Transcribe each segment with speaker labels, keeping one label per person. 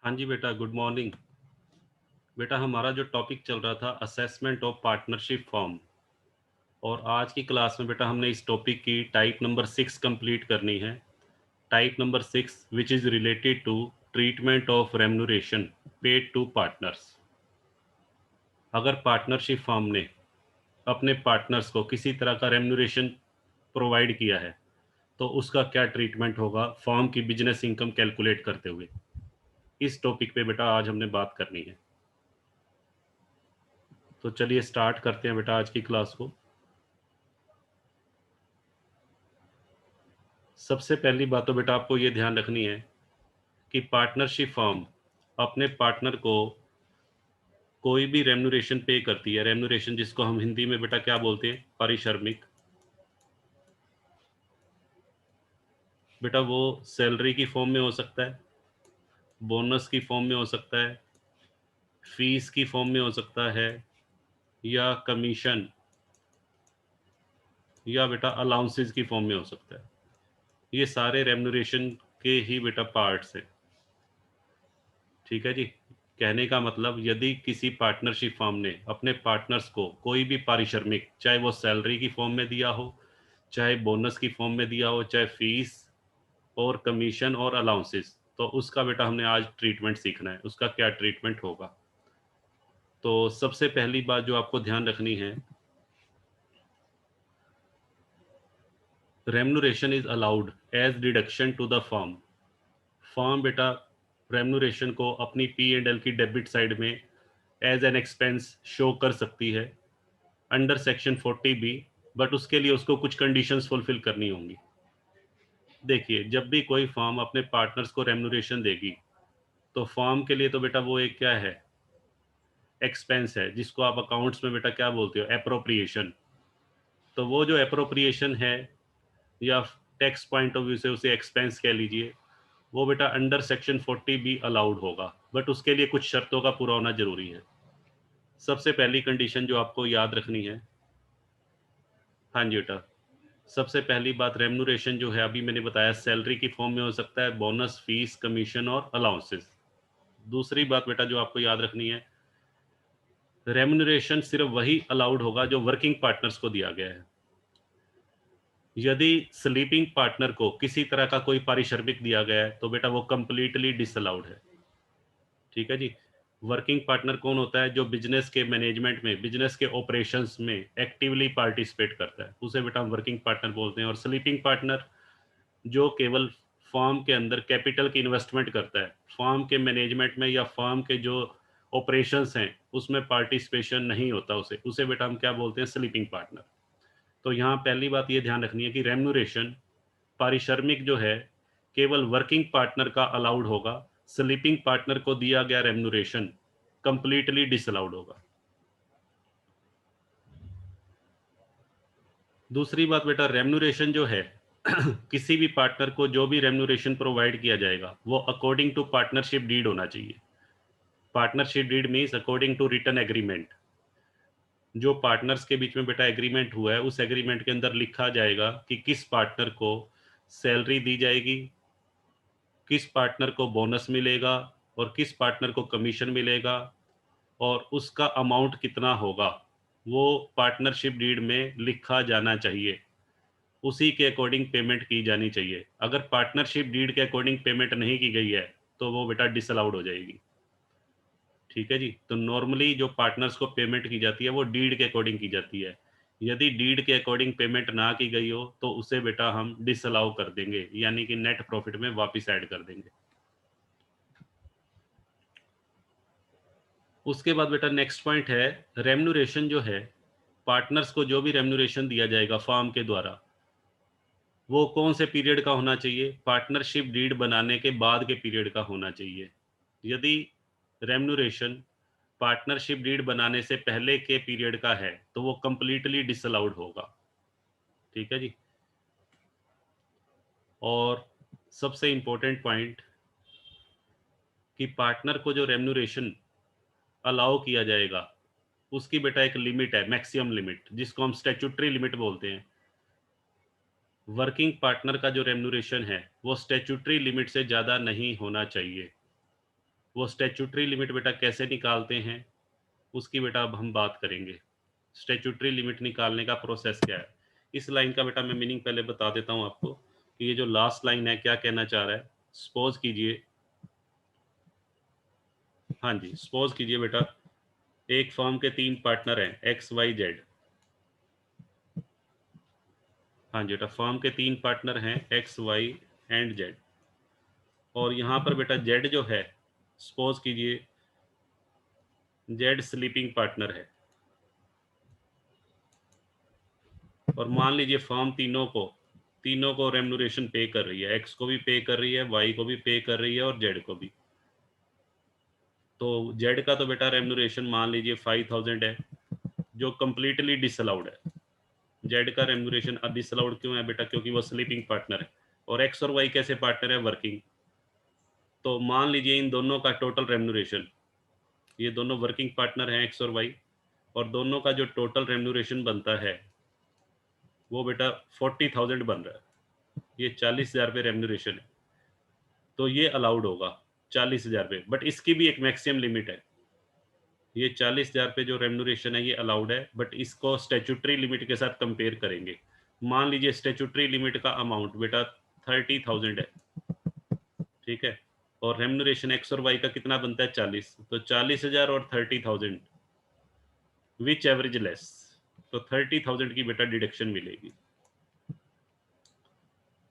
Speaker 1: हाँ जी बेटा, गुड मॉर्निंग। बेटा हमारा जो टॉपिक चल रहा था असेसमेंट ऑफ पार्टनरशिप फॉर्म, और आज की क्लास में बेटा हमने इस टॉपिक की टाइप नंबर 6 कंप्लीट करनी है। Type number 6 which is related to treatment of remuneration paid to partners. अगर पार्टनरशिप फॉर्म ने अपने पार्टनर्स को किसी तरह का रेम्यूनरेशन प्रोवाइड किया है तो उसका क्या ट्रीटमेंट होगा फॉर्म की बिजनेस इनकम कैलकुलेट करते हुए। इस टॉपिक पे बेटा आज हमने बात करनी है। तो चलिए स्टार्ट करते हैं बेटा आज की क्लास को। सबसे पहली बात तो बेटा आपको ये ध्यान रखनी है कि पार्टनरशिप फर्म अपने पार्टनर को कोई भी रेम्यूनरेशन पे करती है। रेम्यूनरेशन जिसको हम हिंदी में बेटा क्या बोलते हैं, पारिश्रमिक। बेटा वो सैलरी की फॉर्म में हो सकता है, बोनस की फॉर्म में हो सकता है, फीस की फॉर्म में हो सकता है, या कमीशन, या बेटा अलाउंसेस की फॉर्म में हो सकता है। ये सारे रेम्यूनरेशन के ही बेटा पार्ट्स हैं। ठीक है जी। कहने का मतलब यदि किसी पार्टनरशिप फर्म ने अपने पार्टनर्स को कोई भी पारिश्रमिक, चाहे वो सैलरी की फॉर्म में दिया हो, चाहे बोनस की फॉर्म में दिया हो, चाहे फीस और कमीशन और अलाउंसेस, तो उसका बेटा हमने आज ट्रीटमेंट सीखना है, उसका क्या ट्रीटमेंट होगा। तो सबसे पहली बात जो आपको ध्यान रखनी है, remuneration is allowed as deduction to the firm. Firm बेटा रेम्यूनरेशन को अपनी P&L की डेबिट साइड में एज एन एक्सपेंस शो कर सकती है अंडर सेक्शन 40B, बट उसके लिए उसको कुछ कंडीशंस फुलफिल करनी होंगी। देखिए, जब भी कोई फर्म अपने पार्टनर्स को रेम्यूनरेशन देगी तो फर्म के लिए तो बेटा वो एक क्या है, एक्सपेंस है, जिसको आप अकाउंट्स में बेटा क्या बोलते हो, एप्रोप्रिएशन। तो वो जो एप्रोप्रिएशन है, या टैक्स पॉइंट ऑफ व्यू से उसे एक्सपेंस कह लीजिए, वो बेटा अंडर सेक्शन 40B अलाउड होगा, बट उसके लिए कुछ शर्तों का पूरा होना जरूरी है। सबसे पहली कंडीशन जो आपको याद रखनी है, हाँ जी बेटा, सबसे पहली बात, रेम्यूनरेशन जो है अभी मैंने बताया सैलरी की फॉर्म में हो सकता है, बोनस, फीस, कमीशन और अलाउंसेस। दूसरी बात बेटा जो आपको याद रखनी है, रेम्यूनरेशन सिर्फ वही अलाउड होगा जो वर्किंग पार्टनर्स को दिया गया है। यदि स्लीपिंग पार्टनर को किसी तरह का कोई पारिश्रमिक दिया गया है तो बेटा वो कंप्लीटली डिसअलाउड है। ठीक है जी। वर्किंग पार्टनर कौन होता है, जो बिजनेस के मैनेजमेंट में, बिजनेस के ऑपरेशंस में एक्टिवली पार्टिसिपेट करता है, उसे बेटा हम वर्किंग पार्टनर बोलते हैं। और स्लीपिंग पार्टनर जो केवल फर्म के अंदर कैपिटल की इन्वेस्टमेंट करता है, फर्म के मैनेजमेंट में या फर्म के जो ऑपरेशंस हैं उसमें पार्टिसिपेशन नहीं होता, उसे उसे बेटा हम क्या बोलते हैं, स्लीपिंग पार्टनर। तो यहाँ पहली बात ये ध्यान रखनी है कि रेम्यूनरेशन, पारिश्रमिक जो है, केवल वर्किंग पार्टनर का अलाउड होगा। स्लीपिंग पार्टनर को दिया गया रेम्यूनरेशन कंप्लीटली डिसअलाउड होगा। दूसरी बात बेटा, रेम्यूनरेशन जो है किसी भी पार्टनर को जो भी रेम्यूनरेशन प्रोवाइड किया जाएगा वो अकॉर्डिंग टू पार्टनरशिप डीड होना चाहिए। Partnership deed means according to written agreement. जो पार्टनर्स के बीच में बेटा एग्रीमेंट हुआ है, उस एग्रीमेंट के अंदर लिखा जाएगा कि किस पार्टनर को सैलरी दी जाएगी, किस पार्टनर को बोनस मिलेगा, और किस पार्टनर को कमीशन मिलेगा, और उसका अमाउंट कितना होगा, वो पार्टनरशिप डीड में लिखा जाना चाहिए। उसी के अकॉर्डिंग पेमेंट की जानी चाहिए। अगर पार्टनरशिप डीड के अकॉर्डिंग पेमेंट नहीं की गई है तो वो बेटा डिसअलाउड हो जाएगी। ठीक है जी। तो नॉर्मली जो पार्टनर्स को पेमेंट की जाती है वो डीड के अकॉर्डिंग की जाती है। यदि डीड के अकॉर्डिंग पेमेंट ना की गई हो तो उसे बेटा हम डिसअलाउ कर देंगे, यानी कि नेट प्रॉफिट में वापस ऐड कर देंगे। उसके बाद बेटा नेक्स्ट पॉइंट है, रेम्यूनरेशन जो है, पार्टनर्स को जो भी रेम्यूनरेशन दिया जाएगा फर्म के द्वारा, वो कौन से पीरियड का होना चाहिए, पार्टनरशिप डीड बनाने के बाद के पीरियड का होना चाहिए। यदि रेम्यूनरेशन पार्टनरशिप डीड बनाने से पहले के पीरियड का है तो वो कंप्लीटली डिसअलाउड होगा। ठीक है जी। और सबसे इंपॉर्टेंट पॉइंट, कि पार्टनर को जो रेम्यूनरेशन अलाउ किया जाएगा उसकी बेटा एक लिमिट है, मैक्सिमम लिमिट, जिसको हम स्टैट्यूटरी लिमिट बोलते हैं। वर्किंग पार्टनर का जो रेम्यूनरेशन है वो स्टैट्यूटरी लिमिट से ज़्यादा नहीं होना चाहिए। वो स्टैट्यूटरी लिमिट बेटा कैसे निकालते हैं उसकी बेटा अब हम बात करेंगे। स्टैट्यूटरी लिमिट निकालने का प्रोसेस क्या है। इस लाइन का बेटा मैं मीनिंग पहले बता देता हूँ आपको कि ये जो लास्ट लाइन है क्या कहना चाह रहा है। सपोज कीजिए, हाँ जी, सपोज कीजिए बेटा एक फर्म के 3 पार्टनर हैं एक्स वाई जेड। हाँ जी बेटा, फर्म के 3 पार्टनर हैं एक्स वाई एंड जेड। और यहाँ पर बेटा जेड जो है, सपोज कीजिए जेड स्लीपिंग पार्टनर है। और मान लीजिए फर्म तीनों को रेम्यूनरेशन पे कर रही है, एक्स को भी पे कर रही है, वाई को भी पे कर रही है और जेड को भी। तो जेड का तो बेटा रेम्यूनरेशन मान लीजिए 5000 है, जो कंप्लीटली डिसअलाउड है। जेड का रेम्यूनरेशन डिसअलाउड क्यों है बेटा? क्योंकि वो स्लीपिंग पार्टनर है। और एक्स और वाई कैसे पार्टनर है? वर्किंग। तो मान लीजिए इन दोनों का टोटल रेम्यूनरेशन, ये दोनों वर्किंग पार्टनर हैं एक्स और वाई, और दोनों का जो टोटल रेम्यूनरेशन बनता है वो बेटा 40,000 बन रहा है। ये 40,000 रुपये रेम्यूनरेशन है, तो ये अलाउड होगा 40,000 रुपये। बट इसकी भी एक मैक्सिमम लिमिट है। ये 40,000 रुपये जो रेम्यूनरेशन है ये अलाउड है, बट इसको स्टैट्यूटरी लिमिट के साथ कंपेयर करेंगे। मान लीजिए स्टैट्यूटरी लिमिट का अमाउंट बेटा 30,000 है, ठीक है, और रेम्यूनरेशन एक्स और वाई का कितना बनता है? 40। तो 40,000 और 30,000 विच एवरेज लेस? तो 30,000 की बेटा डिडक्शन मिलेगी।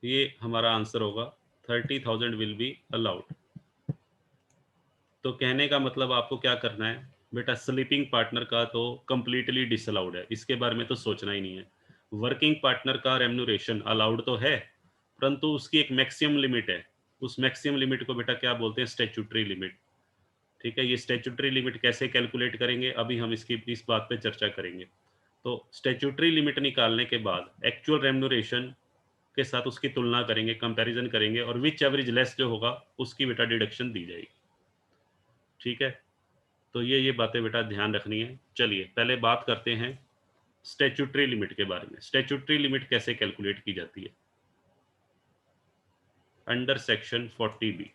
Speaker 1: ये हमारा आंसर होगा, 30,000 विल बी अलाउड। तो कहने का मतलब आपको क्या करना है बेटा, स्लीपिंग पार्टनर का तो कंप्लीटली डिसअलाउड है, इसके बारे में तो सोचना ही नहीं है। वर्किंग पार्टनर का रेम्यूनरेशन अलाउड तो है, परंतु उसकी एक मैक्सिमम लिमिट है। उस मैक्सिमम लिमिट को बेटा क्या बोलते हैं? Statutory limit. ठीक है, ये स्टैट्यूटरी लिमिट कैसे कैलकुलेट करेंगे अभी हम इस बात पे चर्चा करेंगे। तो स्टैट्यूटरी लिमिट निकालने के बाद एक्चुअल रेम्यूनरेशन के साथ उसकी तुलना करेंगे, कंपैरिजन करेंगे, और विच एवरेज लेस जो होगा उसकी बेटा डिडक्शन दी जाएगी। ठीक है, तो ये बातें बेटा ध्यान रखनी है। चलिए पहले बात करते हैं स्टैट्यूटरी लिमिट के बारे में। स्टैट्यूटरी लिमिट कैसे कैलकुलेट की जाती है? Under section 40B।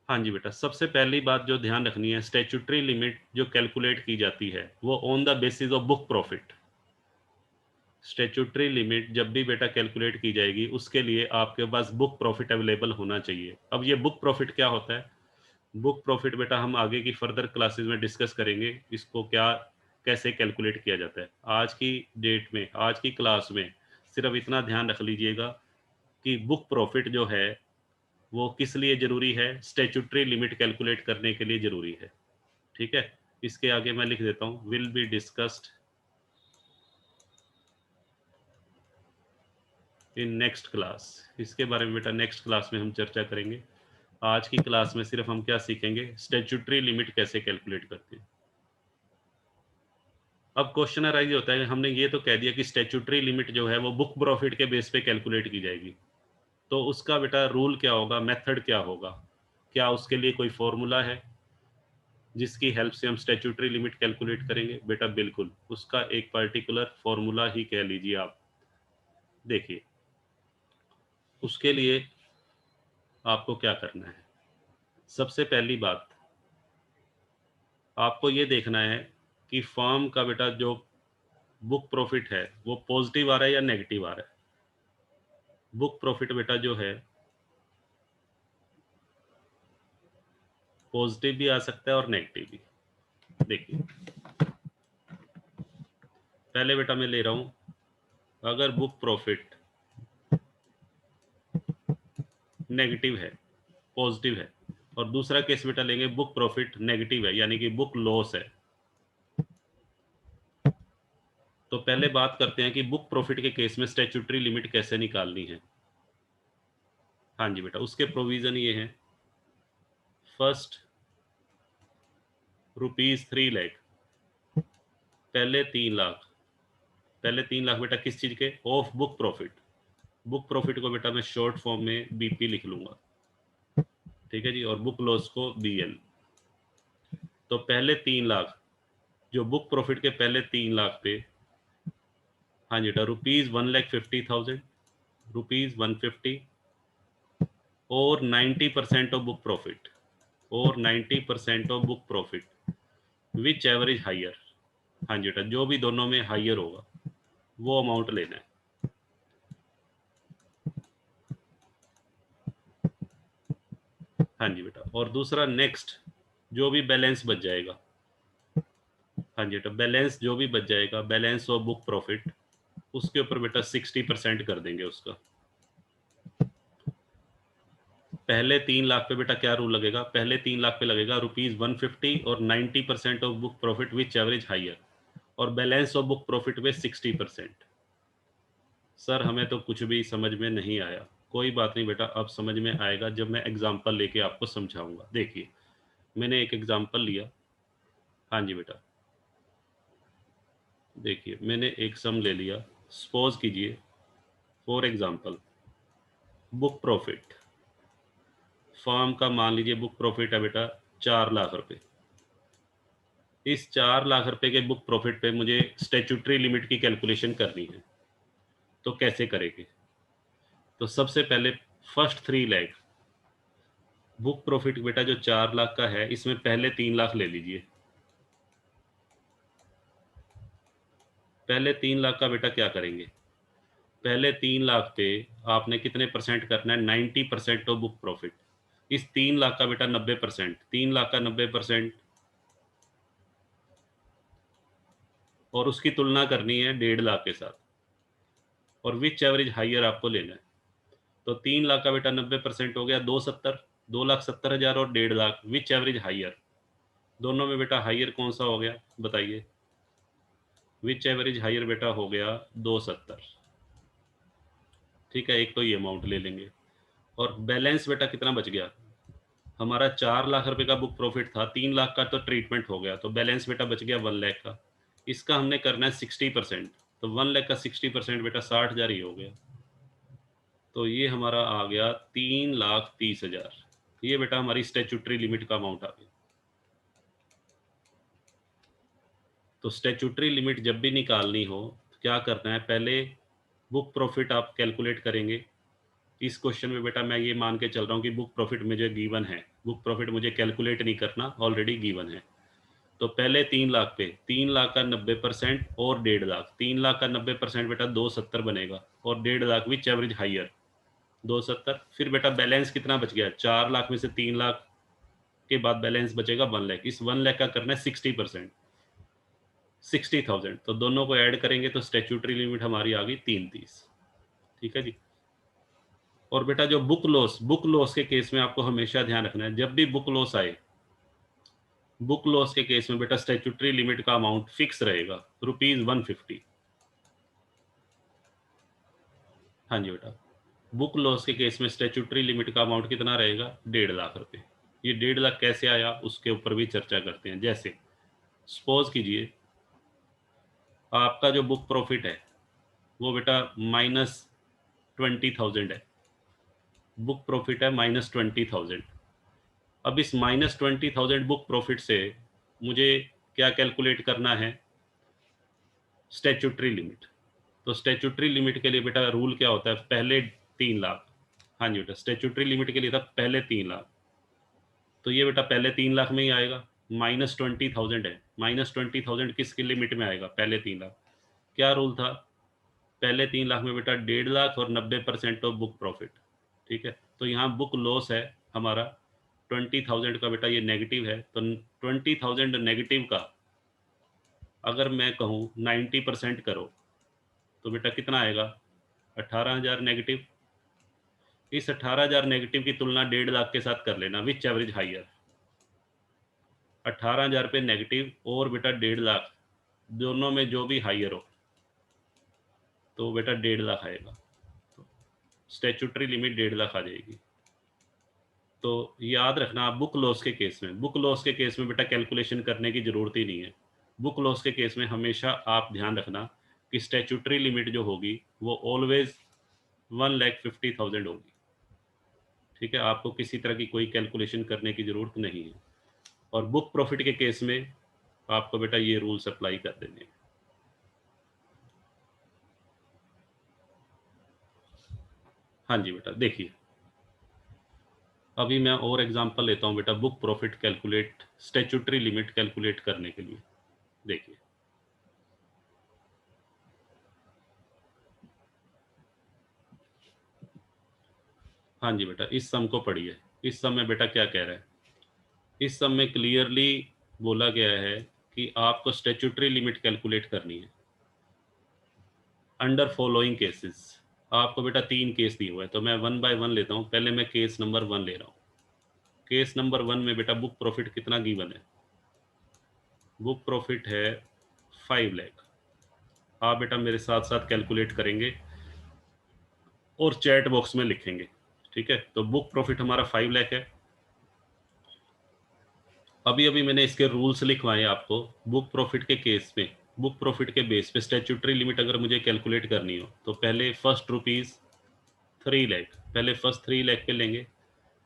Speaker 1: हाँ जी बेटा, सबसे पहली बात जो ध्यान रखनी है, स्टैट्यूटरी लिमिट जो कैलकुलेट की जाती है वो on the basis of book profit. Statutory limit जब भी बेटा कैलकुलेट की जाएगी उसके लिए आपके पास बुक प्रॉफिट अवेलेबल होना चाहिए। अब ये बुक प्रॉफिट क्या होता है? बुक प्रॉफिट बेटा हम आगे की फर्दर क्लासेस में डिस्कस करेंगे, इसको क्या कैसे कैलकुलेट किया जाता है। आज की डेट में, आज की क्लास में सिर्फ इतना ध्यान रख लीजिएगा कि बुक प्रॉफिट जो है वो किस लिए ज़रूरी है? स्टैट्यूटरी लिमिट कैलकुलेट करने के लिए ज़रूरी है। ठीक है, इसके आगे मैं लिख देता हूँ, will be discussed in next class. इसके बारे में बेटा नेक्स्ट क्लास में हम चर्चा करेंगे। आज की क्लास में सिर्फ हम क्या सीखेंगे? स्टैट्यूटरी लिमिट कैसे कैलकुलेट करते हैं। अब क्वेश्चन अराइज होता है, हमने ये तो कह दिया कि स्टैट्यूटरी लिमिट जो है वो बुक प्रॉफिट के बेस पे कैलकुलेट की जाएगी, तो उसका बेटा रूल क्या होगा, मेथड क्या होगा? क्या उसके लिए कोई फॉर्मूला है जिसकी हेल्प से हम स्टैट्यूटरी लिमिट कैलकुलेट करेंगे? बेटा बिल्कुल, उसका एक पर्टिकुलर फॉर्मूला ही कह लीजिए आप। देखिए, उसके लिए आपको क्या करना है, सबसे पहली बात आपको ये देखना है कि फर्म का बेटा जो बुक प्रॉफिट है वो पॉजिटिव आ रहा है या नेगेटिव आ रहा है। बुक प्रॉफिट बेटा जो है पॉजिटिव भी आ सकता है और नेगेटिव भी। देखिए पहले बेटा मैं ले रहा हूं, अगर बुक प्रॉफिट नेगेटिव है, पॉजिटिव है, और दूसरा केस बेटा लेंगे बुक प्रॉफिट नेगेटिव है यानी कि बुक लॉस है। तो पहले बात करते हैं कि बुक प्रॉफिट के केस में स्टैट्यूटरी लिमिट कैसे निकालनी है। हाँ जी बेटा, उसके प्रोविजन ये हैं। फर्स्ट, ₹3 लाख, पहले 3 लाख, पहले 3 लाख बेटा किस चीज के? Of book profit. Book profit को बेटा मैं शॉर्ट फॉर्म में बीपी लिख लूंगा, ठीक है जी, और बुक लॉस को BL। तो पहले 3 लाख जो बुक प्रॉफिट के पहले 3 लाख पे, हाँ जी बेटा, ₹1,50,000, ₹150 और 90% ऑफ बुक प्रॉफिट, और 90% of book profit which ever is higher. हाँ जी बेटा, जो भी दोनों में हायर होगा वो अमाउंट लेना है। हाँ जी बेटा, और दूसरा नेक्स्ट, जो भी बैलेंस बच जाएगा, हाँ जी बेटा, बैलेंस जो भी बच जाएगा, बैलेंस ऑफ बुक प्रॉफिट, उसके ऊपर बेटा 60% कर देंगे उसका। पहले 3 लाख पे बेटा क्या रूल लगेगा, पहले 3 लाख पे लगेगा ₹150 और 90% of book profit which ever is higher, और बैलेंस ऑफ बुक प्रॉफिट में 60%। सर हमें तो कुछ भी समझ में नहीं आया। कोई बात नहीं बेटा, अब समझ में आएगा जब मैं एग्जाम्पल लेके आपको समझाऊंगा। देखिए, मैंने एक एग्जाम्पल लिया। हाँ जी बेटा, देखिए मैंने एक सम ले लिया। सपोज कीजिए, for example, book profit, firm का मान लीजिए बुक प्रॉफिट है बेटा 4 लाख रुपए। इस 4 लाख रुपए के बुक प्रॉफिट पे मुझे स्टेचुटरी लिमिट की कैलकुलेशन करनी है, तो कैसे करेंगे? तो सबसे पहले फर्स्ट 3 लाख बुक प्रॉफिट बेटा जो 4 लाख का है, इसमें पहले 3 लाख ले लीजिए। पहले 3 लाख का बेटा क्या करेंगे, पहले 3 लाख पे आपने कितने परसेंट करना है, 90% ऑफ बुक प्रॉफिट। इस 3 लाख का बेटा 90%, 3 लाख का 90%, और उसकी तुलना करनी है 1.5 लाख के साथ, और विच एवरेज हाइयर आपको लेना है। तो 3 लाख का बेटा 90% हो गया 270, 2,70,000 और 1.5 लाख, विच एवरेज हाइयर। दोनों में बेटा हाइयर कौन सा हो गया बताइए? विच एवरेज हाइयर बेटा हो गया 270। ठीक है, एक तो ये अमाउंट ले लेंगे। और बैलेंस बेटा कितना बच गया, हमारा 4 लाख रुपए का बुक प्रॉफिट था, 3 लाख का तो ट्रीटमेंट हो गया, तो बैलेंस बेटा बच गया 1 लाख का। इसका हमने करना है 60%, तो 1 लाख का 60% बेटा 60,000 ही हो गया। तो ये हमारा आ गया 3,30,000। ये बेटा हमारी स्टेचुटरी लिमिट का अमाउंट आ गया। तो स्टेचुटरी लिमिट जब भी निकालनी हो तो क्या करना है, पहले बुक प्रॉफिट आप कैलकुलेट करेंगे। इस क्वेश्चन में बेटा मैं ये मान के चल रहा हूँ कि बुक प्रॉफिट मुझे गिवन है, बुक प्रॉफिट मुझे कैलकुलेट नहीं करना, ऑलरेडी गिवन है। तो पहले 3 लाख पे 3 लाख का 90% और 1.5 लाख, 3 लाख का 90% बेटा 270 बनेगा, और 1.5 लाख विच एवरेज हाइयर 270। फिर बेटा बैलेंस कितना बच गया, 4 लाख में से 3 लाख के बाद बैलेंस बचेगा 1 लाख। इस 1 लाख का करना है 60%, 60,000। तो दोनों को ऐड करेंगे तो स्टेचुटरी लिमिट हमारी आ गई 330। ठीक है जी। और बेटा जो बुक लॉस के केस में आपको हमेशा ध्यान रखना है, जब भी बुक लॉस आए, बुक लॉस के केस में बेटा स्टेचुटरी लिमिट का अमाउंट फिक्स रहेगा, ₹150। हाँ जी बेटा, बुक लॉस के केस में स्टेचुटरी लिमिट का अमाउंट कितना रहेगा, 1.5 लाख रुपए। ये 1.5 लाख कैसे आया उसके ऊपर भी चर्चा करते हैं। जैसे सपोज कीजिए, आपका जो बुक प्रॉफिट है वो बेटा -20,000 है, बुक प्रॉफिट है -20,000। अब इस -20,000 बुक प्रॉफिट से मुझे क्या कैलकुलेट करना है, स्टेचुटरी लिमिट। तो स्टेचुटरी लिमिट के लिए बेटा रूल क्या होता है, पहले 3 लाख। हाँ जी बेटा, स्टेचुटरी लिमिट के लिए था पहले 3 लाख। तो ये बेटा पहले 3 लाख में ही आएगा, -20,000 है, -20,000 किसकी लिमिट में आएगा, पहले 3 लाख। क्या रूल था, पहले 3 लाख में बेटा 1.5 लाख और 90% ऑफ बुक प्रॉफिट। ठीक है, तो यहाँ बुक लॉस है हमारा 20,000 का बेटा, ये नेगेटिव है, तो 20,000 नेगेटिव का अगर मैं कहूँ 90% करो तो बेटा कितना आएगा, 18,000 नेगेटिव। इस 18,000 नेगेटिव की तुलना 1.5 लाख के साथ कर लेना, विच एवरेज हाइयर। 18,000 पे नेगेटिव और बेटा 1.5 लाख, दोनों में जो भी हाइयर हो तो बेटा 1.5 लाख आएगा। तो स्टेचुटरी लिमिट 1.5 लाख आ जाएगी। तो याद रखना, बुक लॉस के केस में, बुक लॉस के केस में बेटा कैलकुलेशन करने की जरूरत ही नहीं है। बुक लॉस के केस में हमेशा आप ध्यान रखना कि स्टेचुटरी लिमिट जो होगी वो ऑलवेज 1,50,000 होगी। ठीक है, आपको किसी तरह की कोई कैलकुलेशन करने की जरूरत नहीं है। और बुक प्रॉफिट के केस में आपको बेटा ये रूल्स अप्लाई कर देने हैं। हाँ जी बेटा, देखिए अभी मैं और एग्जांपल लेता हूँ बेटा, book profit calculate, statutory limit calculate करने के लिए। देखिए हाँ जी बेटा, इस सम को पढ़िए। इस सम में बेटा क्या कह रहा है, इस सम में क्लियरली बोला गया है कि आपको स्टैट्यूटरी लिमिट कैलकुलेट करनी है अंडर फॉलोइंग केसेस। आपको बेटा 3 केस दिए हुए हैं, तो मैं 1 बाय 1 लेता हूँ। पहले मैं केस नंबर 1 ले रहा हूँ। केस नंबर 1 में बेटा बुक प्रॉफिट कितना गिवन है? बुक प्रॉफिट है 5 लाख। आप बेटा मेरे साथ साथ कैलकुलेट करेंगे और चैट बॉक्स में लिखेंगे, ठीक है? तो बुक प्रॉफिट हमारा 5 लाख है। अभी अभी मैंने इसके रूल्स लिखवाए आपको। बुक प्रॉफिट के केस में, बुक प्रॉफिट के बेस पे स्टैट्यूटरी लिमिट अगर मुझे कैलकुलेट करनी हो, तो पहले फर्स्ट रुपीज 3 लाख, पहले फर्स्ट 3 लाख पे लेंगे।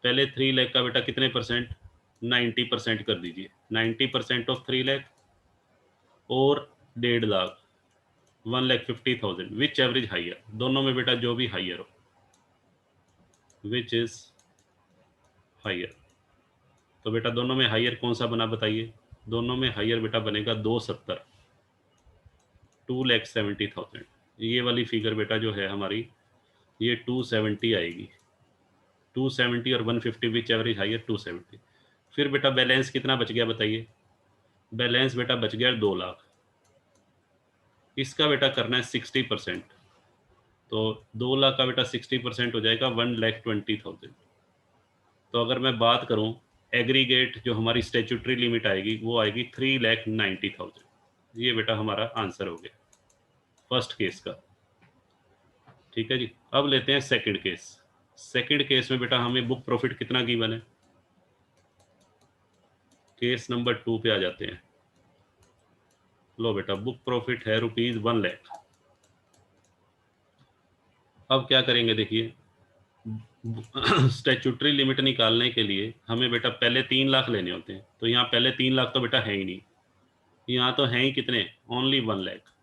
Speaker 1: पहले 3 लाख का बेटा कितने परसेंट? 90% कर दीजिए। 90% ऑफ 3 लाख और 1.5 लाख, 1,50,000, विच एवरेज हाइयर, दोनों में बेटा जो भी हाइयर हो, विच इज हाइयर। तो बेटा दोनों में हाइयर कौन सा बना बताइए? दोनों में हाइयर बेटा बनेगा 270, 2,70,000। ये वाली फिगर बेटा जो है हमारी, ये 270 आएगी। 270 और 150 विच एवरेज हाइयर 270। फिर बेटा बैलेंस कितना बच गया बताइए? बैलेंस बेटा बच गया 2 लाख। इसका बेटा करना है 60%। तो 2 लाख का बेटा 60% हो जाएगा 1,20,000। तो अगर मैं बात करूं, एग्रीगेट जो हमारी स्टेचुटरी लिमिट आएगी वो आएगी 3,90,000। ये बेटा हमारा आंसर हो गया फर्स्ट केस का। ठीक है जी, अब लेते हैं सेकंड केस। सेकंड केस में बेटा हमें बुक प्रॉफिट कितना गिवन है? केस नंबर 2 पे आ जाते हैं। लो बेटा, बुक प्रॉफिट है ₹1 लाख। अब क्या करेंगे देखिए, स्टैट्यूटरी लिमिट निकालने के लिए हमें बेटा पहले 3 लाख लेने होते हैं। तो यहाँ पहले 3 लाख तो बेटा है ही नहीं, यहाँ तो है ही कितने? ओनली 1 लाख।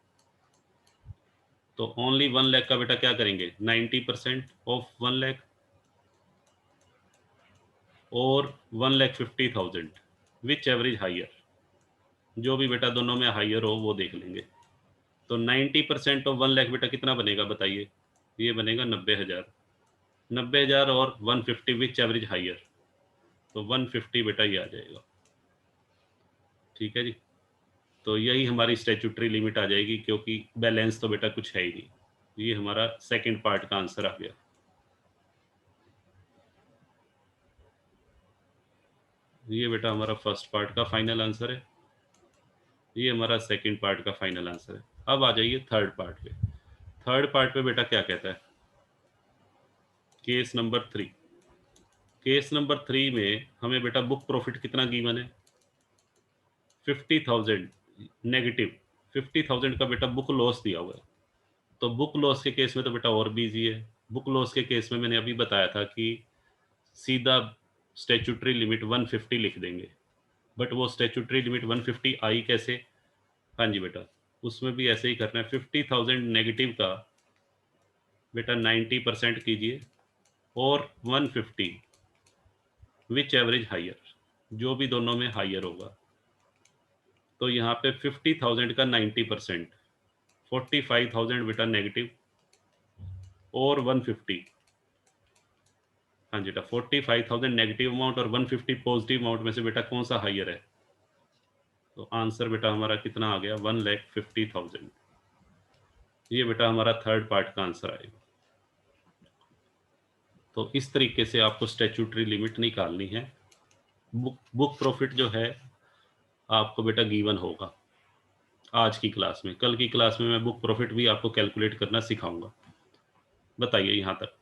Speaker 1: तो ओनली 1 लाख का बेटा क्या करेंगे? 90% ऑफ 1 लाख और 1,50,000, विच एवरेज हाइयर, जो भी बेटा दोनों में हाइयर हो वो देख लेंगे। तो 90% ऑफ 1 लाख बेटा कितना बनेगा बताइए? ये बनेगा 90,000। 90,000 और 150 विच एवरेज हाइयर, तो 150 बेटा ये आ जाएगा। ठीक है जी, तो यही हमारी स्टैट्यूटरी लिमिट आ जाएगी, क्योंकि बैलेंस तो बेटा कुछ है ही नहीं। ये हमारा सेकंड पार्ट का आंसर आ गया। ये बेटा हमारा फर्स्ट पार्ट का फाइनल आंसर है, ये हमारा सेकंड पार्ट का फाइनल आंसर है। अब आ जाइए थर्ड पार्ट पे। थर्ड पार्ट पे बेटा क्या कहता है? Case number 3। केस नंबर 3 में हमें बेटा बुक प्रॉफिट कितना गिवन है? 50,000 नेगेटिव। 50,000 का बेटा बुक लॉस दिया हुआ है। तो बुक लॉस के केस में तो बेटा और भी इजी है। बुक लॉस के केस में मैंने अभी बताया था कि सीधा स्टैट्यूटरी लिमिट 150 लिख देंगे। बट वो स्टैट्यूटरी लिमिट 150 आई कैसे? हाँ जी बेटा, उसमें भी ऐसे ही करना है। 50,000 नेगेटिव का बेटा 90% कीजिए और 150 विच एवरेज हाइयर, जो भी दोनों में हाइयर होगा। तो यहाँ पे 50,000 का 90%, 45,000 बेटा नेगेटिव और 150। हाँ जी बेटा, 45,000 नेगेटिव अमाउंट और 150 पॉजिटिव अमाउंट में से बेटा कौन सा हाइयर है? तो आंसर बेटा हमारा कितना आ गया? 1,50,000। ये बेटा हमारा थर्ड पार्ट का आंसर आएगा। तो इस तरीके से आपको स्टैट्यूटरी लिमिट निकालनी है। बुक प्रॉफिट जो है आपको बेटा गिवन होगा आज की क्लास में। कल की क्लास में मैं बुक प्रॉफिट भी आपको कैलकुलेट करना सिखाऊंगा। बताइए यहाँ तक।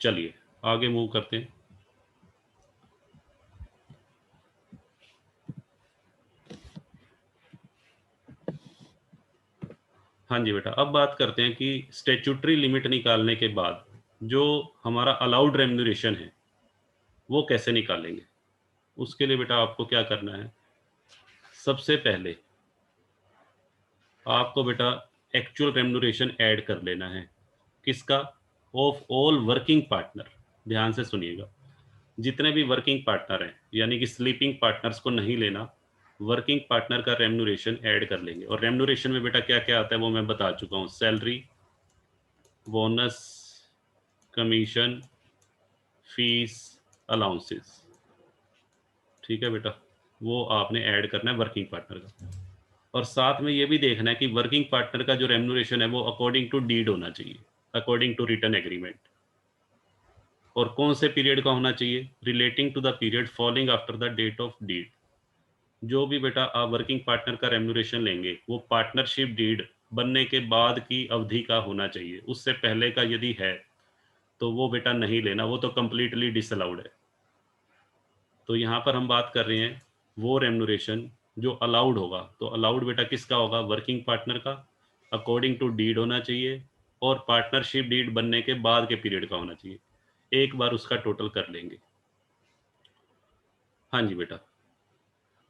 Speaker 1: चलिए आगे मूव करते हैं। हाँ जी बेटा, अब बात करते हैं कि स्टैट्यूटरी लिमिट निकालने के बाद जो हमारा अलाउड रेम्यूनरेशन है वो कैसे निकालेंगे। उसके लिए बेटा आपको क्या करना है, सबसे पहले आपको बेटा एक्चुअल रेम्यूनरेशन ऐड कर लेना है। किसका? Of all working partner. ध्यान से सुनिएगा, जितने भी वर्किंग पार्टनर हैं, यानी कि स्लीपिंग पार्टनर्स को नहीं लेना, वर्किंग पार्टनर का रेम्यूनरेशन ऐड कर लेंगे। और रेम्यूनरेशन में बेटा क्या क्या आता है वो मैं बता चुका हूँ, salary, bonus, commission, fees, allowances. ठीक है बेटा, वो आपने ऐड करना है वर्किंग पार्टनर का। और साथ में ये भी देखना है कि वर्किंग पार्टनर का जो रेम्यूनरेशन है वो अकॉर्डिंग टू डीड होना चाहिए, अकॉर्डिंग टू रिटर्न एग्रीमेंट। और कौन से पीरियड का होना चाहिए? Relating to the period following after the date of deed. जो भी बेटा आप वर्किंग पार्टनर का रेम्यूनरेशन लेंगे वो पार्टनरशिप डीड बनने के बाद की अवधि का होना चाहिए। उससे पहले का यदि है तो वो बेटा नहीं लेना, वो तो कंप्लीटली डिसअलाउड है। तो यहाँ पर हम बात कर रहे हैं वो रेम्यूनरेशन जो अलाउड होगा। तो अलाउड बेटा किसका होगा? वर्किंग पार्टनर का, अकॉर्डिंग टू डीड होना चाहिए, और पार्टनरशिप डीड बनने के बाद के पीरियड का होना चाहिए। एक बार उसका टोटल कर लेंगे। हाँ जी बेटा,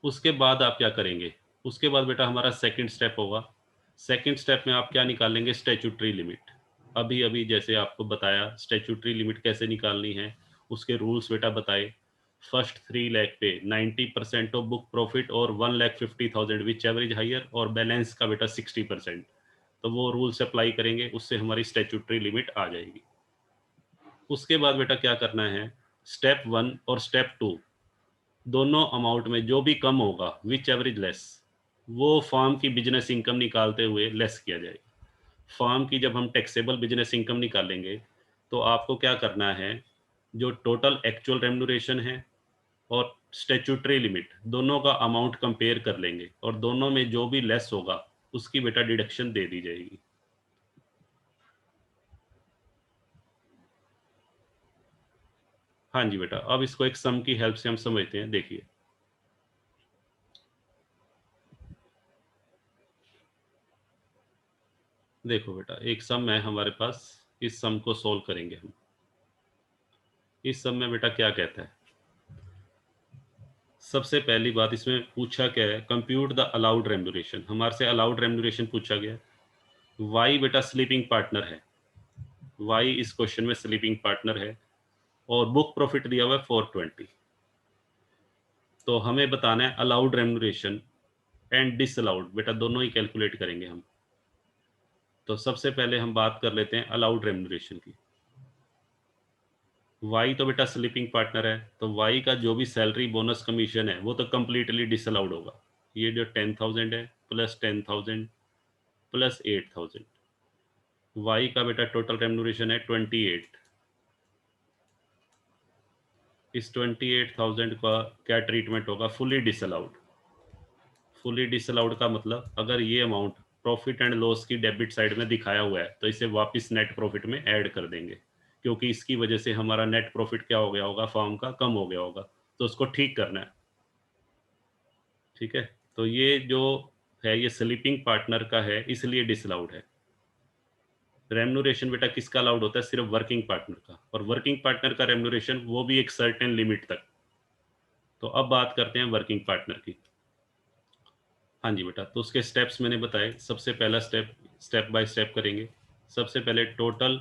Speaker 1: उसके बाद आप क्या करेंगे? उसके बाद बेटा हमारा सेकंड स्टेप होगा। सेकंड स्टेप में आप क्या निकालेंगे? Statutory limit. अभी अभी जैसे आपको बताया स्टैट्यूटरी लिमिट कैसे निकालनी है, उसके रूल्स बेटा बताए। फर्स्ट 3 लाख पे 90% ऑफ बुक प्रॉफिट और 1,50,000 विच एवरेज हायर, और बैलेंस का बेटा 60%। तो वो रूल्स अप्लाई करेंगे, उससे हमारी स्टैट्यूटरी लिमिट आ जाएगी। उसके बाद बेटा क्या करना है? स्टेप 1 और स्टेप 2 दोनों अमाउंट में जो भी कम होगा, विच एवरेज लेस, वो फर्म की बिजनेस इनकम निकालते हुए लेस किया जाएगा। फर्म की जब हम टैक्सेबल बिजनेस इनकम निकालेंगे तो आपको क्या करना है, जो टोटल एक्चुअल रेम्यूनरेशन है और स्टैट्यूटरी लिमिट दोनों का अमाउंट कंपेयर कर लेंगे, और दोनों में जो भी लेस होगा उसकी बेटा डिडक्शन दे दी जाएगी। हाँ जी बेटा, अब इसको एक सम की हेल्प से हम समझते हैं। देखिए, देखो बेटा, एक सम है हमारे पास, इस सम को सोल्व करेंगे हम। इस सम में बेटा क्या कहता है? सबसे पहली बात इसमें पूछा क्या है? Compute the allowed remuneration. हमारे से अलाउड रेम्यूनरेशन पूछा गया। वाई बेटा स्लीपिंग पार्टनर है, वाई इस क्वेश्चन में स्लीपिंग पार्टनर है, और बुक प्रॉफिट दिया हुआ है 420। तो हमें बताना है अलाउड रेम्यूनरेशन एंड डिसअलाउड, बेटा दोनों ही कैलकुलेट करेंगे हम। तो सबसे पहले हम बात कर लेते हैं अलाउड रेम्यूनरेशन की। वाई तो बेटा स्लीपिंग पार्टनर है, तो वाई का जो भी सैलरी, बोनस, कमीशन है वो तो कंप्लीटली डिसअलाउड होगा। ये जो 10,000 है प्लस 10,000 प्लस 8,000, वाई का बेटा टोटल रेम्यूनरेशन है 28। इस 28,000 का क्या ट्रीटमेंट होगा? Fully disallowed. फुली डिसअलाउड का मतलब अगर ये अमाउंट प्रॉफिट एंड लॉस की डेबिट साइड में दिखाया हुआ है तो इसे वापस नेट प्रॉफिट में ऐड कर देंगे, क्योंकि इसकी वजह से हमारा नेट प्रॉफिट क्या हो गया होगा? फर्म का कम हो गया होगा। तो उसको ठीक करना है। ठीक है, तो ये जो है ये स्लीपिंग पार्टनर का है, इसलिए डिसअलाउड है। रेम्यूनरेशन बेटा किसका अलाउड होता है? सिर्फ वर्किंग पार्टनर का, और वर्किंग पार्टनर का रेम्यूनरेशन वो भी एक सर्टेन लिमिट तक। तो अब बात करते हैं वर्किंग पार्टनर की। हाँ जी बेटा, तो उसके स्टेप्स मैंने बताए। सबसे पहला स्टेप, स्टेप बाय स्टेप करेंगे। सबसे पहले total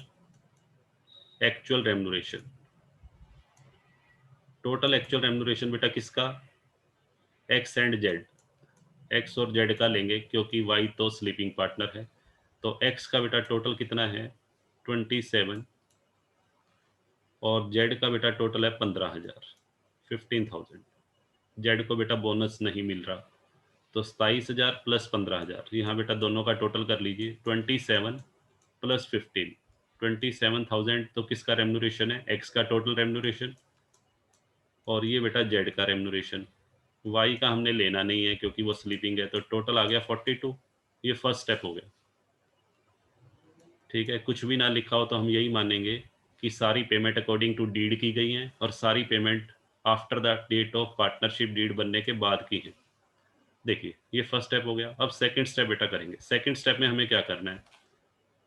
Speaker 1: actual remuneration. Total actual remuneration बेटा किसका? X and Z. एक्स और जेड का लेंगे क्योंकि वाई तो स्लीपिंग पार्टनर है। तो एक्स का बेटा टोटल कितना है? 27, और जेड का बेटा टोटल है 15,000, 15,000। जेड को बेटा बोनस नहीं मिल रहा, तो 27,000 प्लस 15,000, यहाँ बेटा दोनों का टोटल कर लीजिए। 27 प्लस 15, 27,000 तो किसका रेम्यूनरेशन है? एक्स का टोटल रेम्यूनरेशन। और ये बेटा जेड का रेम्यूनरेशन। वाई का हमने लेना नहीं है क्योंकि वो स्लीपिंग है, तो टोटल आ गया 42। ये फर्स्ट स्टेप हो गया। ठीक है, कुछ भी ना लिखा हो तो हम यही मानेंगे कि सारी पेमेंट अकॉर्डिंग टू डीड की गई हैं, और सारी payment after the date of partnership deed बनने के बाद की है। देखिए, ये फर्स्ट स्टेप हो गया। अब सेकंड स्टेप बेटा करेंगे। सेकंड स्टेप में हमें क्या करना है?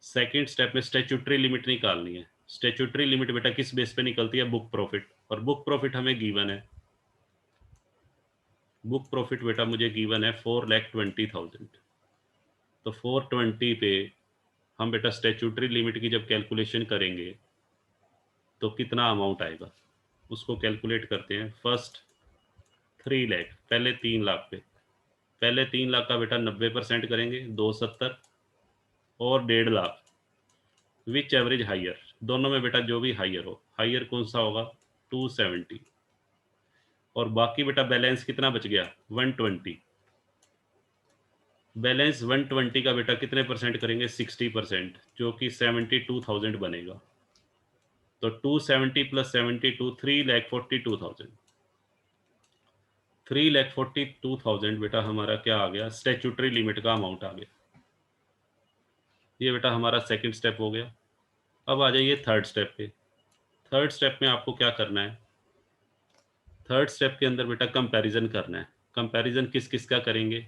Speaker 1: सेकंड स्टेप में स्टैट्यूटरी लिमिट निकालनी है। स्टैट्यूटरी लिमिट बेटा किस बेस पे निकलती है? Book profit. और बुक प्रॉफिट हमें गिवन है बुक प्रॉफिट बेटा मुझे गिवन है 4,20,000, तो 420 पे हम बेटा स्टैट्यूटरी लिमिट की जब कैलकुलेशन करेंगे तो कितना अमाउंट आएगा उसको कैलकुलेट करते हैं। फर्स्ट 3 लाख, पहले 3 लाख पे, पहले 3 लाख का बेटा 90% करेंगे 270, और 1.5 लाख, विच एवरेज हाइयर, दोनों में बेटा जो भी हाइयर हो, हाइयर कौन सा होगा 270, और बाकी बेटा बैलेंस कितना बच गया 120, बैलेंस 120 का बेटा कितने परसेंट करेंगे 60%, जो कि 72,000 बनेगा। तो 270 प्लस 72 3,42,000, 3,42,000 बेटा हमारा क्या आ गया, स्टैट्यूटरी लिमिट का अमाउंट आ गया। ये बेटा हमारा सेकंड स्टेप हो गया। अब आ जाइए थर्ड स्टेप पे। थर्ड स्टेप में आपको क्या करना है, थर्ड स्टेप के अंदर बेटा कंपैरिजन करना है। कंपैरिजन किस किस का करेंगे,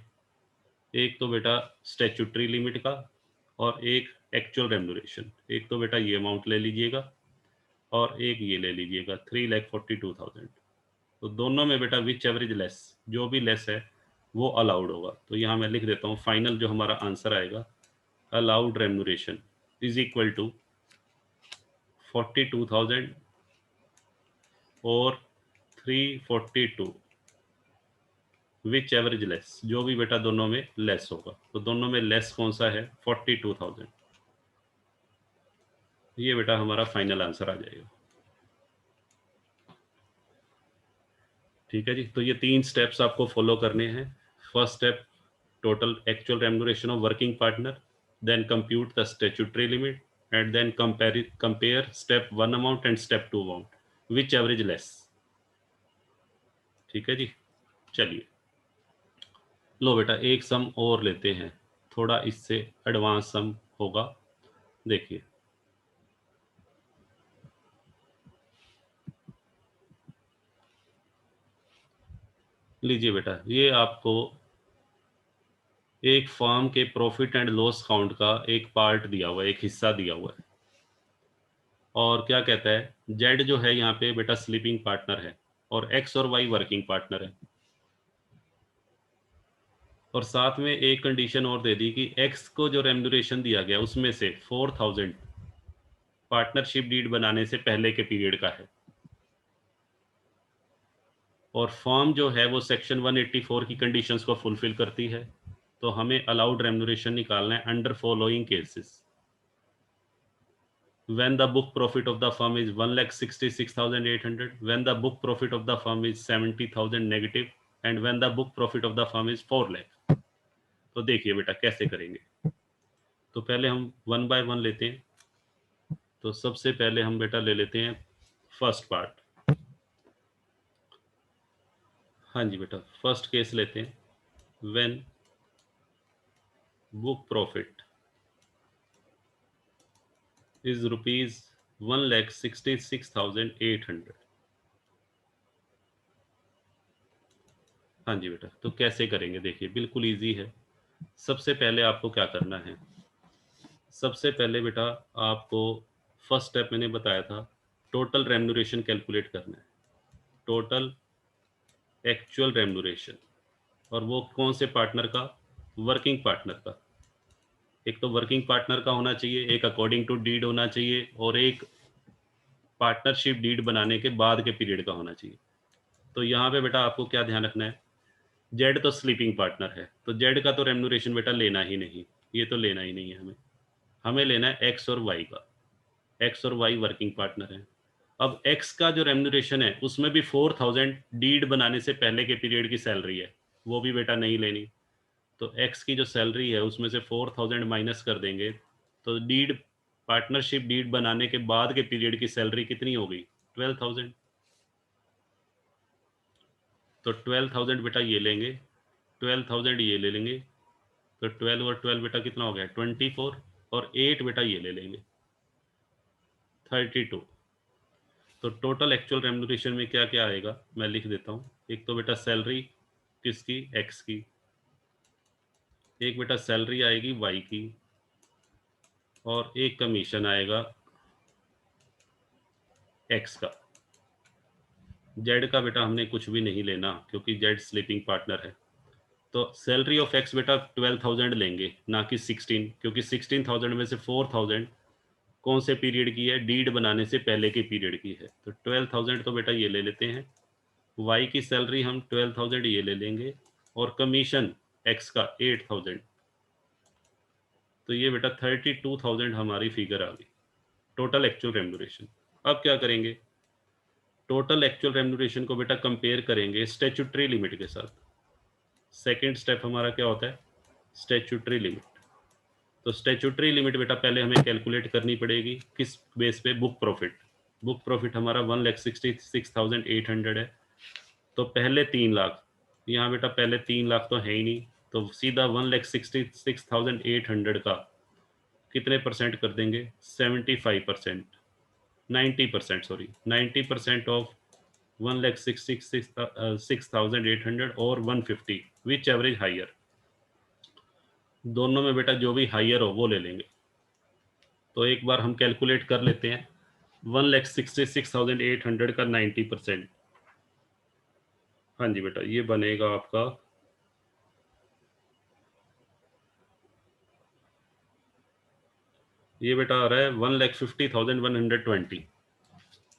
Speaker 1: एक तो बेटा स्टैट्यूटरी लिमिट का और एक एक्चुअल रेम्युनरेशन। एक तो बेटा ये अमाउंट ले लीजिएगा और एक ये ले लीजिएगा 3,42,000। तो दोनों में बेटा विच एवरेज लेस, जो भी लेस है वो अलाउड होगा। तो यहाँ मैं लिख देता हूँ फाइनल जो हमारा आंसर आएगा, allowed remuneration is equal to 42,000 और 342, विच एवरेज लेस, जो भी बेटा दोनों में लेस होगा। तो दोनों में लेस कौन सा है 42,000। ये बेटा हमारा फाइनल आंसर आ जाएगा। ठीक है जी, तो ये 3 स्टेप्स आपको फॉलो करने हैं। First step total actual remuneration of working partner, then compute the statutory limit, and then compare step 1 amount and step 2 amount, which ever is less. ठीक है जी, चलिए लो बेटा एक सम और लेते हैं, थोड़ा इससे एडवांस सम होगा। देखिए लीजिए बेटा, ये आपको एक फर्म के प्रॉफिट एंड लॉस काउंट का एक पार्ट दिया हुआ है, एक हिस्सा दिया हुआ है। और क्या कहता है, जेड जो है यहाँ पे बेटा स्लीपिंग पार्टनर है और एक्स और वाई वर्किंग पार्टनर है। और साथ में एक कंडीशन और दे दी कि एक्स को जो रेम्युनरेशन दिया गया उसमें से 4,000 पार्टनरशिप डीड बनाने से पहले के पीरियड का है। और फर्म जो है वो सेक्शन 184 की कंडीशंस को फुलफिल करती है। तो हमें अलाउड रेम्युनरेशन निकालना है under following cases. when the book profit of the firm is 1,66,800, when the book profit of the firm is 70,000 negative, and when the book profit of the firm is 4 lakh। तो देखिए बेटा कैसे करेंगे। तो पहले हम वन बाय वन लेते हैं। तो सबसे पहले हम बेटा ले लेते हैं फर्स्ट पार्ट। हाँ जी बेटा, फर्स्ट केस लेते हैं, व्हेन बुक प्रॉफिट इज ₹1,66,800। हाँ जी बेटा, तो कैसे करेंगे देखिए, बिल्कुल इजी है। सबसे पहले आपको क्या करना है, सबसे पहले बेटा आपको फर्स्ट स्टेप मैंने बताया था, टोटल रेम्युनरेशन कैलकुलेट करना है, टोटल एक्चुअल रेम्युनरेशन। और वो कौन से पार्टनर का, वर्किंग पार्टनर का। एक तो वर्किंग पार्टनर का होना चाहिए, एक अकॉर्डिंग टू डीड होना चाहिए, और एक पार्टनरशिप डीड बनाने के बाद के पीरियड का होना चाहिए। तो यहाँ पे बेटा आपको क्या ध्यान रखना है, जेड तो स्लीपिंग पार्टनर है, तो जेड का तो रेम्युनरेशन बेटा लेना ही नहीं, ये तो लेना ही नहीं है हमें। हमें लेना है एक्स और वाई का। एक्स और वाई वर्किंग पार्टनर है। अब एक्स का जो रेम्युनरेशन है उसमें भी 4,000 डीड बनाने से पहले के पीरियड की सैलरी है, वो भी बेटा नहीं लेनी। तो एक्स की जो सैलरी है उसमें से 4,000 माइनस कर देंगे, तो डीड, पार्टनरशिप डीड बनाने के बाद के पीरियड की सैलरी कितनी हो गई 12,000। तो 12,000 बेटा ये लेंगे, 12,000 ये ले लेंगे। तो 12 और 12 बेटा कितना हो गया 24, और 8 बेटा ये ले लेंगे 32। तो टोटल एक्चुअल रेम्युनरेशन में क्या क्या आएगा मैं लिख देता हूँ। एक तो बेटा सैलरी किसकी, एक्स की। एक बेटा सैलरी आएगी वाई की, और एक कमीशन आएगा एक्स का। जेड का बेटा हमने कुछ भी नहीं लेना क्योंकि जेड स्लीपिंग पार्टनर है। तो सैलरी ऑफ एक्स बेटा 12,000 लेंगे, ना कि 16, क्योंकि 16,000 में से 4,000 कौन से पीरियड की है, डीड बनाने से पहले के पीरियड की है। तो 12,000 तो बेटा ये ले लेते हैं। वाई की सैलरी हम 12,000 ये ले लेंगे, और कमीशन एक्स का 8,000। तो ये बेटा 32,000 हमारी फिगर आ गई, टोटल एक्चुअल रेम्यूनरेशन। अब क्या करेंगे, टोटल एक्चुअल रेम्यूनरेशन को बेटा कंपेयर करेंगे स्टैट्यूटरी लिमिट के साथ। सेकेंड स्टेप हमारा क्या होता है, स्टैट्यूटरी लिमिट। तो स्टैट्यूटरी लिमिट बेटा पहले हमें कैलकुलेट करनी पड़ेगी, किस बेस पे, बुक प्रॉफिट। बुक प्रॉफिट हमारा 1,66,800 है। तो पहले 3 लाख, यहाँ बेटा पहले 3 लाख तो है ही नहीं, तो सीधा 1,66,800 का कितने परसेंट कर देंगे, 75%, 90%, सॉरी 90% ऑफ 1,66,800 और 150, विच एवरेज हाइयर, दोनों में बेटा जो भी हाइयर हो वो ले लेंगे। तो एक बार हम कैलकुलेट कर लेते हैं, 1,66,800 का 90%। हाँ जी बेटा, ये बनेगा आपका, ये बेटा आ रहा है 1,50,120।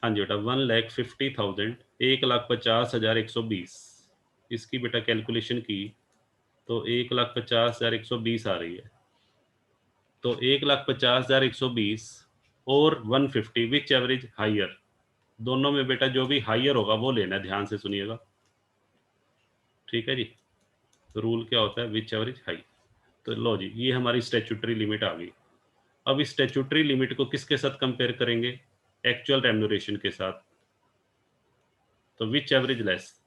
Speaker 1: हाँ जी बेटा 1,50,000, 1,50,120। इसकी बेटा कैलकुलेशन की तो 1,50,120 आ रही है। तो 1,50,120 और 150, विच एवरेज हाइयर, दोनों में बेटा जो भी हाइयर होगा वो लेना है, ध्यान से सुनिएगा। ठीक है जी, तो रूल क्या होता है, विच एवरेज हाई। तो लो जी, ये हमारी स्टैट्यूटरी लिमिट आ गई। अब इस स्टैट्यूटरी लिमिट को किसके साथ कंपेयर करेंगे, एक्चुअल रेम्यूनरेशन के साथ। तो विच एवरेज लेस,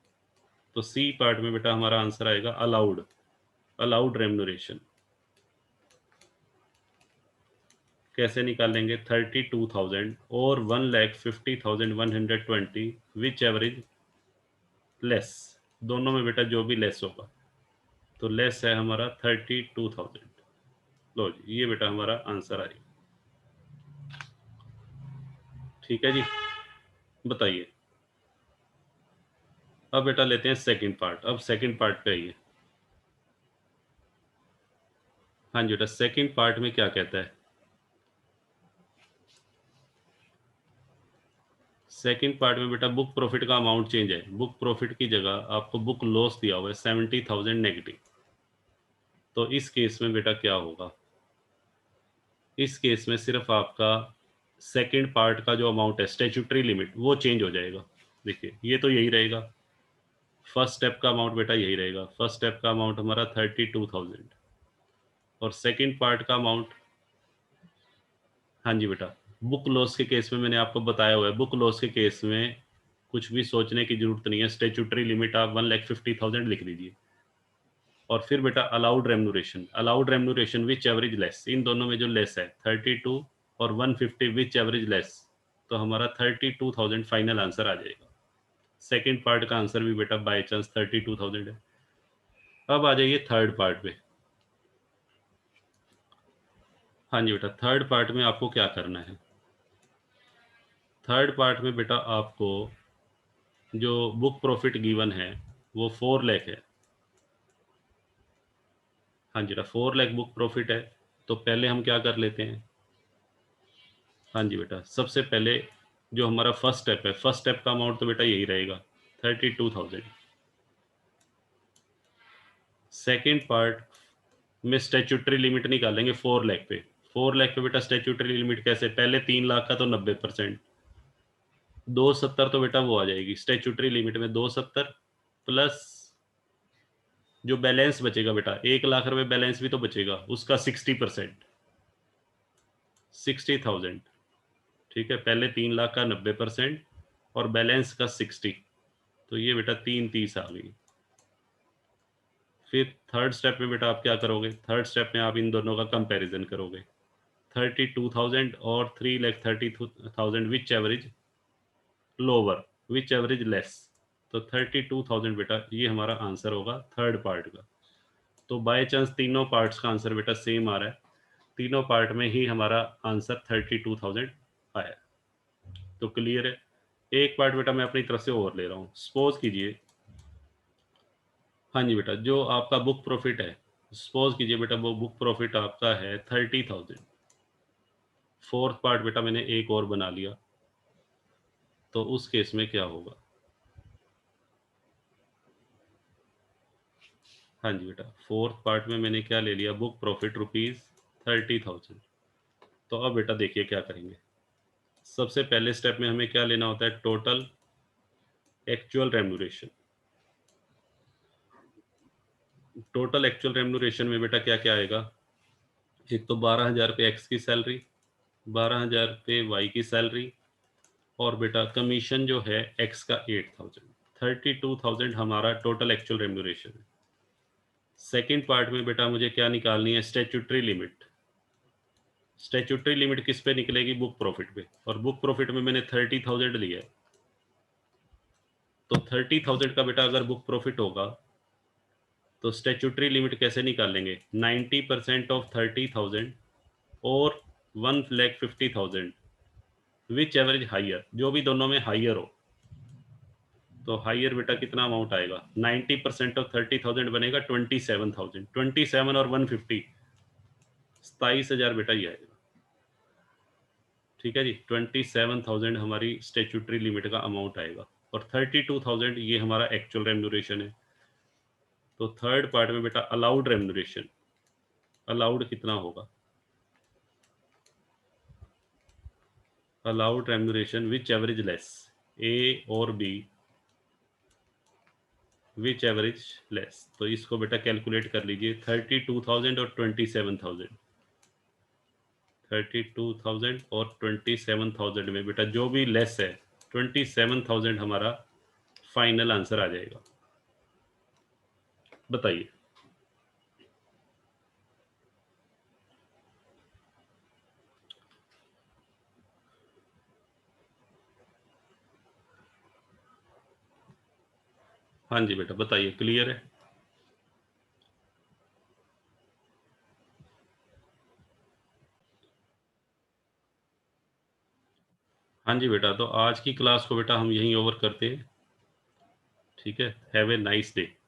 Speaker 1: तो सी पार्ट में बेटा हमारा आंसर आएगा अलाउड, अलाउड रेम्यूनरेशन। कैसे निकालेंगे, 32,000 और 1,50,120, विच एवरेज लेस, दोनों में बेटा जो भी लेस होगा, तो लेस है हमारा 32,000। लो जी, ये बेटा हमारा आंसर आई। ठीक है जी, बताइए। अब बेटा लेते हैं सेकंड पार्ट, अब सेकंड पार्ट पे आइए। हाँ जी बेटा, सेकंड पार्ट में क्या कहता है, सेकंड पार्ट में बेटा बुक प्रॉफिट का अमाउंट चेंज है। बुक प्रॉफिट की जगह आपको बुक लॉस दिया हुआ है 70,000 नेगेटिव। तो इस केस में बेटा क्या होगा, इस केस में सिर्फ आपका सेकंड पार्ट का जो अमाउंट है, स्टैट्यूटरी लिमिट, वो चेंज हो जाएगा। देखिए ये तो यही रहेगा, फर्स्ट स्टेप का अमाउंट बेटा यही रहेगा। फर्स्ट स्टेप का अमाउंट हमारा 32,000, और सेकंड पार्ट का अमाउंट, हाँ जी बेटा, बुक लॉस के केस में मैंने आपको बताया हुआ है, बुक लॉस के केस में कुछ भी सोचने की जरूरत नहीं है, स्टैट्यूटरी लिमिट आप 1,50,000 लिख दीजिए। और फिर बेटा अलाउड रेम्यूनरेशन, अलाउड रेम्यूनरेशन विच एवरेज लेस, इन दोनों में जो लेस है 32 और 150, विच एवरेज लेस, तो हमारा 32,000 फाइनल आंसर आ जाएगा। सेकंड पार्ट का आंसर भी बेटा बाय चांस 32,000 है। अब आ जाइए थर्ड पार्ट पे। हाँ जी बेटा, थर्ड पार्ट में आपको क्या करना है, थर्ड पार्ट में बेटा आपको जो बुक प्रॉफिट गिवन है वो 4 लाख है। हाँ जी बेटा, 4 लाख बुक प्रॉफिट है। तो पहले हम क्या कर लेते हैं, हाँ जी बेटा, सबसे पहले जो हमारा फर्स्ट स्टेप है, फर्स्ट स्टेप का अमाउंट तो बेटा यही रहेगा 32,000। सेकेंड पार्ट में स्टैट्यूटरी लिमिट निकालेंगे 4 लाख पे। 4 लाख पे बेटा स्टैट्यूटरी लिमिट कैसे, पहले 3 लाख का तो 90%, 270 तो बेटा वो आ जाएगी स्टैट्यूटरी लिमिट में, 270 प्लस जो बैलेंस बचेगा बेटा, 1 लाख रुपए बैलेंस भी तो बचेगा, उसका 60%, 60,000। ठीक है, पहले 3 लाख का 90% और बैलेंस का 60, तो ये बेटा 330 आ गई। फिर थर्ड स्टेप में बेटा आप क्या करोगे, थर्ड स्टेप में आप इन दोनों का कंपैरिजन करोगे, 32,000 और 3,30,000, विच एवरेज लोअर, विच एवरेज लेस। तो 32,000 बेटा ये हमारा आंसर होगा थर्ड पार्ट का। तो बाय चांस तीनों पार्ट्स का आंसर बेटा सेम आ रहा है, तीनों पार्ट में ही हमारा आंसर 32,000 आया। तो क्लियर है, एक पार्ट बेटा मैं अपनी तरफ से और ले रहा हूँ। सपोज कीजिए, हाँ जी बेटा, जो आपका बुक प्रॉफिट है, सपोज कीजिए बेटा वो बुक प्रॉफिट आपका है 30,000। फोर्थ पार्ट बेटा मैंने एक और बना लिया, तो उस केस में क्या होगा? हाँ जी बेटा, फोर्थ पार्ट में मैंने क्या ले लिया? Book profit ₹30,000। तो अब बेटा देखिए क्या करेंगे। सबसे पहले स्टेप में हमें क्या लेना होता है? Total actual remuneration. Total actual remuneration में बेटा क्या क्या आएगा? एक तो 12,000 रुपये एक्स की सैलरी, 12,000 रुपये वाई की सैलरी, और बेटा कमीशन जो है एक्स का 8,000। 32,000 हमारा टोटल एक्चुअल रेम्यूनरेशन है। सेकेंड पार्ट में बेटा मुझे क्या निकालनी है? Statutory limit. स्टैट्यूटरी लिमिट किस पे निकलेगी? बुक प्रॉफिट पे, और बुक प्रॉफिट में मैंने 30,000 लिया है, तो 30,000 का बेटा अगर बुक प्रॉफिट होगा तो स्टैट्यूटरी लिमिट कैसे निकालेंगे? 90% ऑफ 30,000 और 1,50,000, विच एवरेज हाइयर, जो भी दोनों में हाइयर हो। तो हाइयर बेटा कितना अमाउंट आएगा? 90% ऑफ 30,000 बनेगा 27,000। 27 और 150, 27,000 बेटा ये आएगा। ठीक है जी, 27,000 हमारी स्टैट्यूटरी लिमिट का अमाउंट आएगा, और 32,000 ये हमारा एक्चुअल रेम्यूनरेशन है। तो थर्ड पार्ट में बेटा अलाउड रेम्यूनरेशन, अलाउड कितना होगा? अलाउड रेम्यूनरेशन विच एवरेज लेस, ए और बी, विच एवरेज लेस। तो इसको बेटा कैलकुलेट कर लीजिए, 32,000 और 27,000। 32,000 और 27,000 में बेटा जो भी लेस है, 27,000 हमारा फाइनल आंसर आ जाएगा। बताइए। हाँ जी बेटा बताइए, क्लियर है? हाँ जी बेटा, तो आज की क्लास को बेटा हम यहीं ओवर करते हैं। ठीक है, हैव ए नाइस डे।